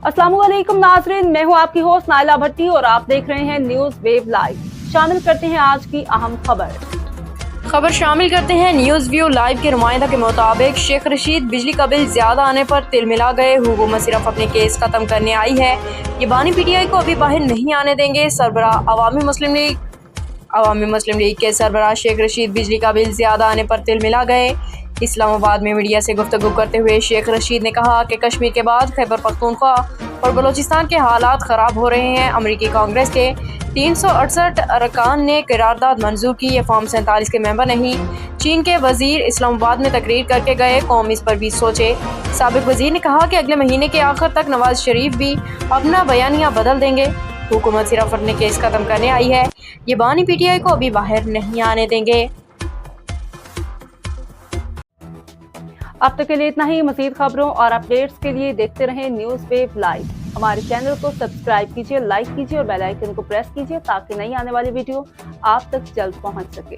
अस्सलाम वालेकुम नाज़रीन, मैं हूं आपकी होस्ट नाइला भट्टी और आप देख रहे हैं न्यूज वेव लाइव। शामिल करते हैं आज की अहम खबर शामिल करते हैं न्यूज व्यू लाइव के नुमाइंदा के मुताबिक शेख रशीद बिजली का बिल ज्यादा आने पर तिल मिला गए। हुकूमत सिर्फ अपने केस खत्म करने आई है, ये बानी पीटीआई को अभी बाहर नहीं आने देंगे। सरबराह अवामी मुस्लिम लीग के सरबराह शेख रशीद बिजली का बिल ज्यादा आने पर तिल मिला गए। इस्लामाबाद में मीडिया से गुफ्तगू करते हुए शेख रशीद ने कहा कि कश्मीर के बाद खैबर पख्तूनख्वा और बलूचिस्तान के हालात ख़राब हो रहे हैं। अमरीकी कांग्रेस के 368 अरकान ने करारदाद मंजूर की, ये फॉर्म 47 के मेंबर नहीं। चीन के वजीर इस्लामाबाद में तकरीर करके गए, कौम इस पर भी सोचे। साबिक वजीर ने कहा कि अगले महीने के आखिर तक नवाज शरीफ भी अपना बयानिया बदल देंगे। हुकूमत सिर्फ अपने केस खत्म करने आई है, ये बानी पीटीआई को अभी बाहर नहीं आने देंगे। अब तक के लिए इतना ही। मज़ीद खबरों और अपडेट्स के लिए देखते रहें न्यूज वेव लाइव। हमारे चैनल को सब्सक्राइब कीजिए, लाइक कीजिए और बेल आइकन को प्रेस कीजिए ताकि नई आने वाली वीडियो आप तक जल्द पहुंच सके।